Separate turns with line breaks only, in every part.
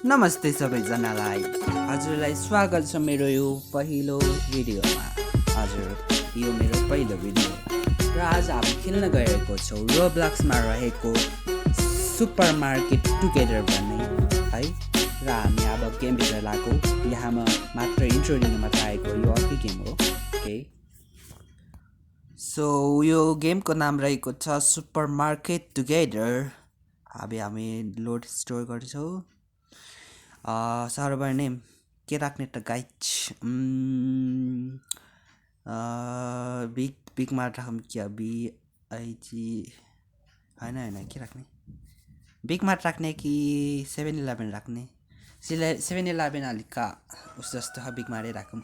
नमस्ते सबैजनालाई। हजुरलाई स्वागत छ मेरो यो पहिलो भिडियोमा। हजुर, यो मेरो पहिलो भिडियो र आज हामी खेल्न गएको छौँ रोब्लक्समा रहेको सुपर मार्केट टुगेदर भन्ने है। र हामी अब गेमभित्र लागौँ। यहाँमा मात्र इन्ट्रो दिन मात्र आएको यो अर्कै गेम हो। ओके, सो यो गेमको नाम रहेको छ सुपर मार्केट टुगेदर। अब हामी लोड स्टोर गर्छौँ। सर्भर नेम के राख्ने त गाइज? बिग मार्ट राखौँ क्या? बिआइजी होइन के राख्ने? बिग मार्ट राख्ने कि 7-11 राख्ने? 7-11 अलिक उस जस्तो बिग मार्टै राखौँ।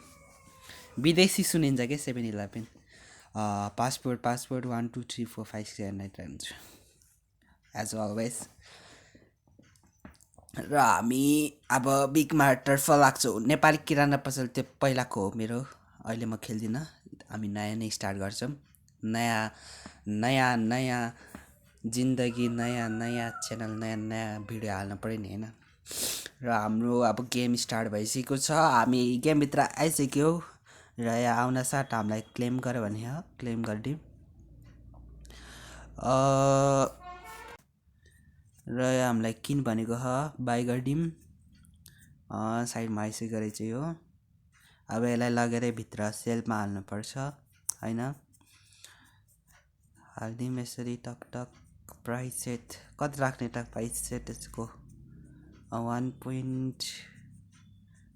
विदेशी सुनिन्छ क्या 7-11। पासपोर्ट 1 2 3 4 5 6 7 8 हुन्छ एज अलवेज। र हामी अब बिग मार्टतर्फ लाग्छौँ। नेपाली किराना पसल त्यो पहिलाको हो मेरो, अहिले म खेल्दिनँ। हामी नयाँ नै स्टार्ट गर्छौँ। नयाँ जिन्दगी, नयाँ च्यानल, नयाँ भिडियो हाल्नु पऱ्यो नि होइन। र हाम्रो अब गेम स्टार्ट भइसकेको छ। हामी गेमभित्र आइसक्यौँ र यहाँ आउन साथ हामीलाई क्लेम गर्यो भने क्लेम गरिदिउँ। र हामीलाई किन भनेको बाई गरिदिउँ। साइडमा आइसकेको रहेछ यो। अब यसलाई लगेर भित्र सेल्फमा हाल्नुपर्छ होइन। हालिदिउँ यसरी टक टक। प्राइस सेट कति राख्ने त? प्राइस सेट यसको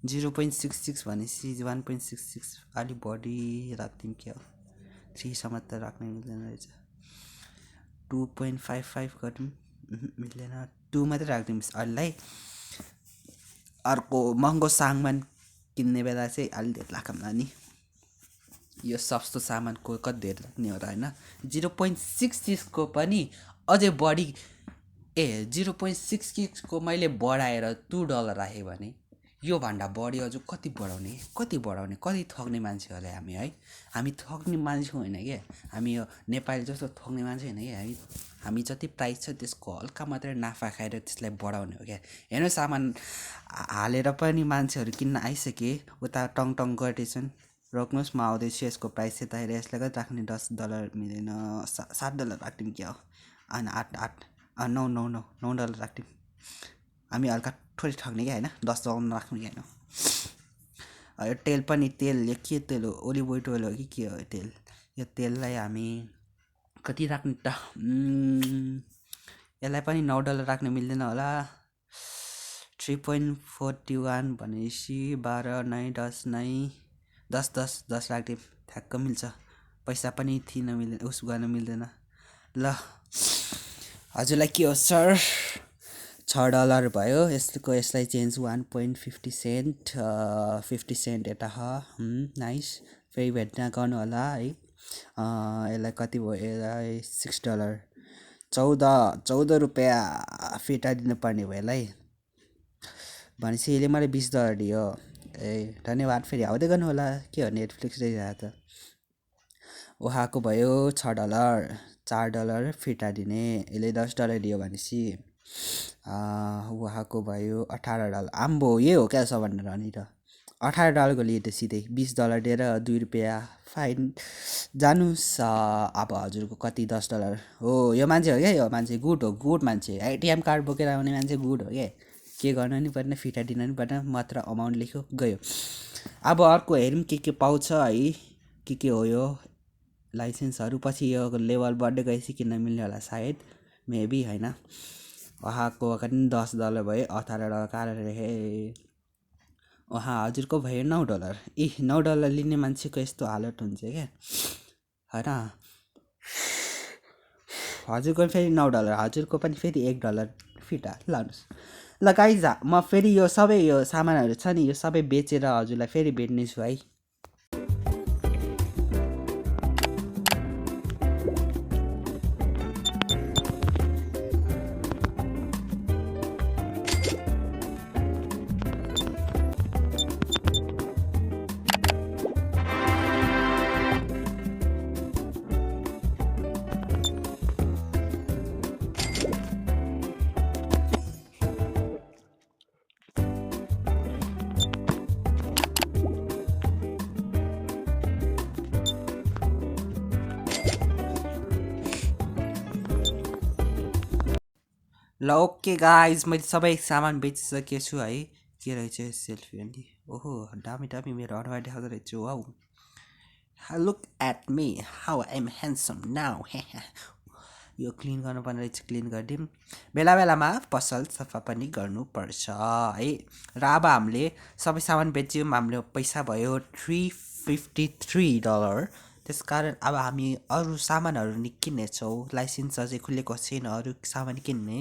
0.66 भनेपछि 1.66 अलिक बढी राखिदिउँ क्या? 3सम्म त राख्नै मिल्दैन रहेछ। 2.55 गरिदिउँ। मिल्दैन, 2 मात्रै राखिदिउँ अहिलेलाई। अर्को महँगो सामान किन्ने बेला चाहिँ अलि धेरै राखौँला नि। यो सस्तो सामानको कति धेरै राख्ने हो र होइन। 0.66को पनि अझै बढी 0.66को मैले बढाएर $2 राखेँ भने योभन्दा बढी अझ कति बढाउने, कति ठग्ने मान्छे होला हामी है। हामी ठग्ने मान्छे होइन क्या। हामी यो नेपाली जस्तो ठग्ने मान्छे होइन क्या। हामी जति प्राइस छ त्यसको हल्का मात्रै नाफा खाएर त्यसलाई बढाउने हो क्या। हेर्नु, सामान हालेर पनि मान्छेहरू किन्न आइसके, उता टङ गर्दैछन्। रोक्नुहोस्, म आउँदैछु। यसको प्राइस चाहिँ यसलाई कति राख्ने? $10 मिलेन, $7 राखिदिउँ क्या? होइन 9 $9 राखिदिउँ। हामी हल्का थोरै ठग्ने क्या होइन, $10 राख्ने क्या होइन। यो तेल पनि यो के तेल हो? ओलिभ ओइल हो कि के हो तेल? यो तेललाई हामी कति राख्ने त? यसलाई पनि $9 राख्नु मिल्दैन होला। 3.41 भनेपछि 12 9 10 राखिदिउँ, ठ्याक्क मिल्छ। पैसा पनि थिन मिल्दैन, उस गर्न मिल्दैन। ल हजुरलाई के हो सर? $6 भयो। यसलाई चेन्ज 1.50 सेन्ट, 50 सेन्ट यता नाइस। फेरि भेट्न गर्नु होला है। यसलाई कति भयो? यसलाई $6, 14 रुपियाँ फिर्ता दिनुपर्ने भयो यसलाई। भनेपछि यसले मलाई $20 दियो। धन्यवाद। फेरि आउँदै गर्नु होला। के हो, नेटफ्लिक्स रहेको त? उहाँको भयो $6, $4 फिर्ता दिने। यसले $10 दियो भनेपछि उहाँको भयो $18। आम्बो, यही हो क्या सबभन्दा धनी त? $18को लिए त सिधै $20 दिएर $2 रुपियाँ फाइन। जानुहोस्। अब हजुरको कति? $10 हो। यो मान्छे हो क्या, यो मान्छे गुड मान्छे। एटिएम कार्ड बोकेर आउने मान्छे गुड हो क्या। के गर्नु नि पर्ने, फिर्ता दिन नि पर्ने, मात्र अमाउन्ट लेख्यो गयो। अब अर्को हेरौँ के पाउँछ है। के हो यो लाइसेन्सहरू? पछि यो लेभल बढ्दै गएपछि किन्न मिल्ने होला सायद, मेबी होइन। उहाँको पनि $10 भयो, $18 कहाँ रहे? उहाँ हजुरको भयो $9। $9 लिने मान्छेको यस्तो हालत हुन्छ क्या होइन। हजुरको फेरि $9, हजुरको पनि फेरि $1 फिर्ता लानुहोस्। ल गाइज, म फेरि यो सबै यो सामानहरू छ नि, यो सबै बेचेर हजुरलाई फेरि भेट्नेछु है। ल ओके गाइज मैले सबै सामान बेचिसकेको छु है के रहेछ सेल्फी अनि ओहो दामी दामी मेरो अनुहार देखाउँदो रहेछ wow look at me how I am handsome now यो क्लिन गर्नुपर्ने रहेछ क्लिन गरिदिउँ बेला बेलामा पसल सफा पनि गर्नुपर्छ है र अब हामीले सबै सामान बेच्यौँ हाम्रो पैसा भयो $353 त्यसकारण अब हामी अरू सामानहरू नि किन्नेछौँ लाइसेन्स अझै खुलेको छैन अरू सामान किन्ने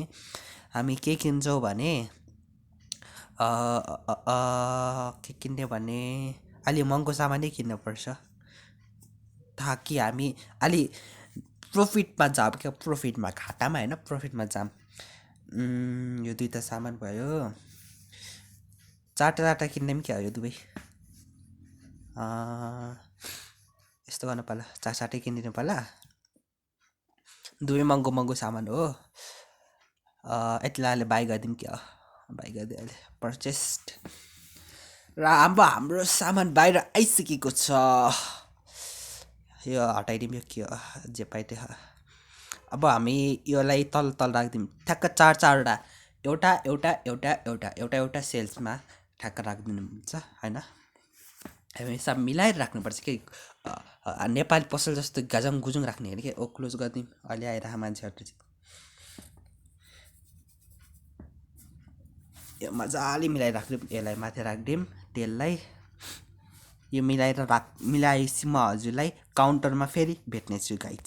हामी के किन्छौँ भने के किन्ने भने अलि महँगो सामानै किन्नुपर्छ ताकि हामी अलि प्रफिटमा जाऊँ क्या प्रफिटमा घाटामा होइन प्रफिटमा जाऊँ यो दुईवटा सामान भयो चारवटा चारवटा किन्ने पनि क्या हो यो दुवै यस्तो गर्नु पर्ला चार चारवटै किनिदिनु पर्ला दुवै महँगो महँगो सामान हो यतिलाई अहिले बाई गरिदिउँ क्या बाई गरिदियो अहिले पर्चेस्ड र अब हाम्रो सामान बाहिर आइसकेको छ यो हटाइदिउँ यो के हो जे पाइ त्यो अब हामी योलाई तल तल राखिदिउँ ठ्याक्क चारवटा एउटा एउटा एउटा एउटा एउटा एउटा सेल्समा ठ्याक्क राखिदिनु हुन्छ होइन हामी सब मिलाएर राख्नुपर्छ कि नेपाली पसल जस्तो गजङ गुजुङ राख्ने होइन कि ओ क्लोज गरिदिउँ अहिले आएर मान्छेहरू यो मजाले मिलाएर राखिदिउँ यसलाई माथि राखिदिउँ तेललाई यो मिलाएपछि म हजुरलाई काउन्टरमा फेरि भेट्नेछु गाइज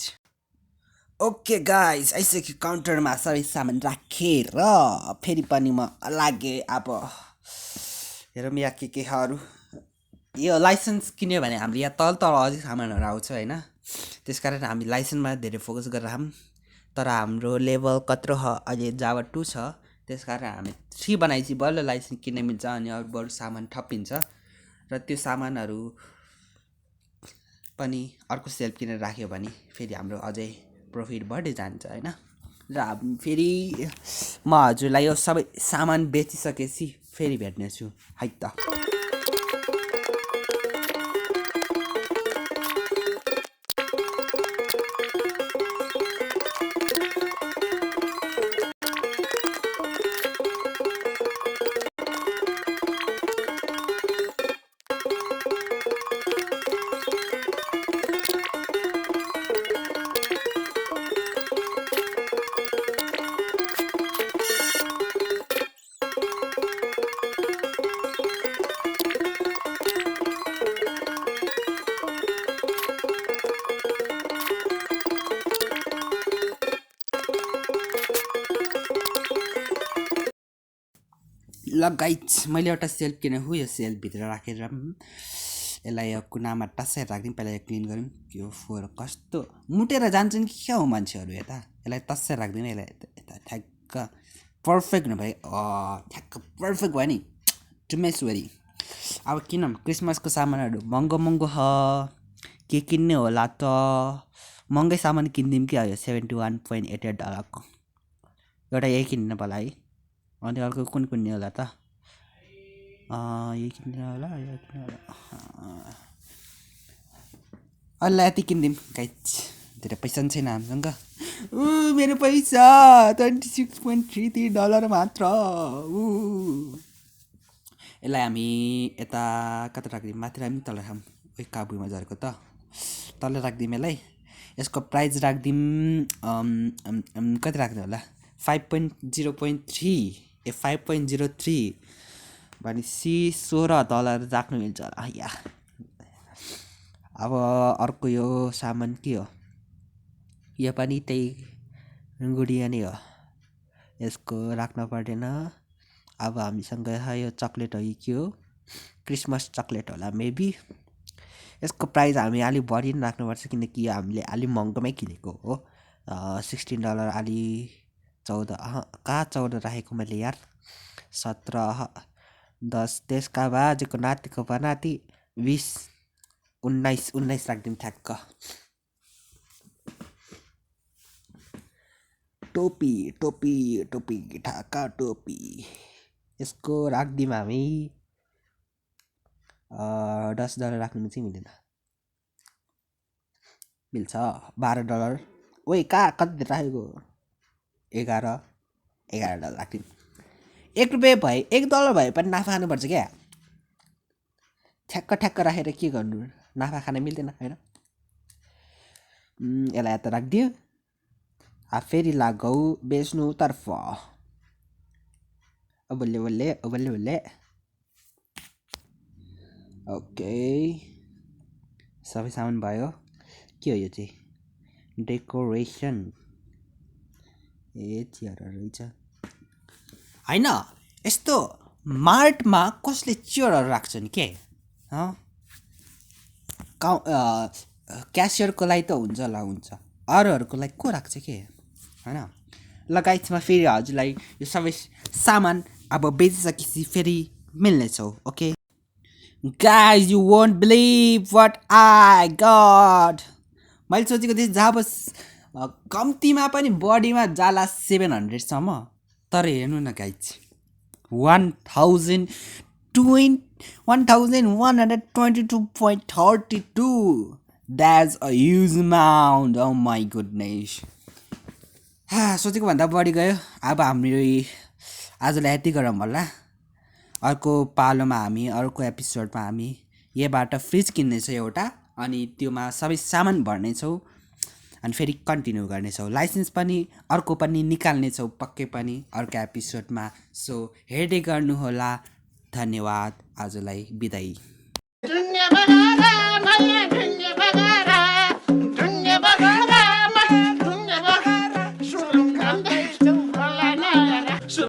ओके गाइज आइसक्यो काउन्टरमा सबै सामान राखेर फेरि पनि म लागेँ अब हेरौँ यहाँ केहरू यो लाइसेन्स किन्यो भने हामीले यहाँ तल तल अझै सामानहरू आउँछ होइन त्यसकारण हामी लाइसेन्समा धेरै फोकस गरेर तर हाम्रो लेभल कत्रो अहिले जावा 2 छ त्यसकारण हामी 3 बनाएपछि बल्ल लाइसेन्स किन्न मिल्छ अनि अरू बरु सामान थपिन्छ र त्यो सामानहरू पनि अर्को सेल्फ किनेर राख्यो भने फेरि हाम्रो अझै प्रफिट बढ्दै जान्छ होइन र फेरि म हजुरलाई यो सबै सामान बेचिसकेपछि फेरि भेट्नेछु है त ल गाइज मैले एउटा सेल्फ किनेको यो सेल्फभित्र राखेर यसलाई यो कुनामा टस्सै राखिदिउँ पहिला यो क्लिन गरौँ यो फोहोर कस्तो मुटेर जान्छन् कि क्या हो मान्छेहरू यता यसलाई टस्सै राखिदिउँ यसलाई यता ठ्याक्क पर्फेक्ट हुनु भयो ठ्याक्क पर्फेक्ट भयो नि टुमेश्वरी अब किनौँ क्रिसमसको सामानहरू महँगो महँगो के किन्ने होला त महँगै सामान किनिदिउँ क्या यो $71.88 एउटा यही किन्नु पर्ला है अनि अर्को कुन कुन होला त यही किन्नु होला यो किन्नु होला अहिले यति किनिदिउँ गाइज धेरै पैसा पनि छैन हामीसँग मेरो पैसा $26.33 मात्र यसलाई हामी यता कता राखिदिउँ माथि राखिदिउँ तल राखौँ काबुमा झरेको त तल राखिदिउँ यसलाई यसको प्राइस राखिदिउँ कति राख्ने होला 5.03 भनेपछि $16 राख्नु मिल्छ होला या अब अर्को यो सामान के हो यो पनि त्यही गुडिया नै हो यसको राख्न पर्दैन अब हामीसँग यो चक्लेट हो के हो क्रिसमस चक्लेट होला मेबी यसको प्राइस हामी अलि बढी नै राख्नुपर्छ किनकि हामीले अलि महँगोमै किनेको हो $16 अलि 14 कहाँ 14 राखेको मैले यार 17 10 त्यसका बाजेको नातिको नाति 20 19 राखिदिउँ ठ्याक्क टोपी टोपी टोपी ढाका टोपी यसको राखिदिउँ हामी $10 राख्नु चाहिँ मिल्दैन मिल्छ $12 ओइ कहाँ कति राखेको 11 $11 राख्दिउँ। $1 भए $1 भए पनि नाफा खानुपर्छ क्या। ठ्याक्क राखेर के गर्नु, नाफा खान मिल्दैन होइन। यसलाई यता राखिदियो। फेरि लागौ बेच्नुतर्फ। बल्ले बल्ले। ओके, सबै सामान भयो। के हो यो चाहिँ? डेकोरेसन। चेयरहरू रहेछ होइन। यस्तो मार्टमा कसले चेयरहरू राख्छन् के? क्यासियरको लागि त हुन्छ होला, हुन्छ। अरूहरूको लागि को राख्छ के होइन। ल गाइसमा फेरि हजुरलाई यो सबै सामान अब बेचिसकेपछि फेरि मिल्नेछौँ। Okay guys, you won't believe what I got. मैले सोचेको थिएँ जब कम्तीमा पनि बडीमा जाला 700सम्म, तर हेर्नु न guys 1122.32। That's a huge amount. Oh my goodness. सोचेको भन्दा बढी गयो। अब हाम्रो आजलाई यति गरौँ होला। अर्को पालोमा हामी, अर्को एपिसोडमा हामी यहीबाट फ्रिज किन्नेछौँ एउटा, अनि त्योमा सबै सामान भर्नेछौँ अनि फेरि कन्टिन्यू गर्नेछौँ। लाइसेन्स पनि अर्को पनि निकाल्नेछौँ पक्कै पनि अर्को एपिसोडमा। सो हेर्दै गर्नुहोला। धन्यवाद। आजलाई बिदाई।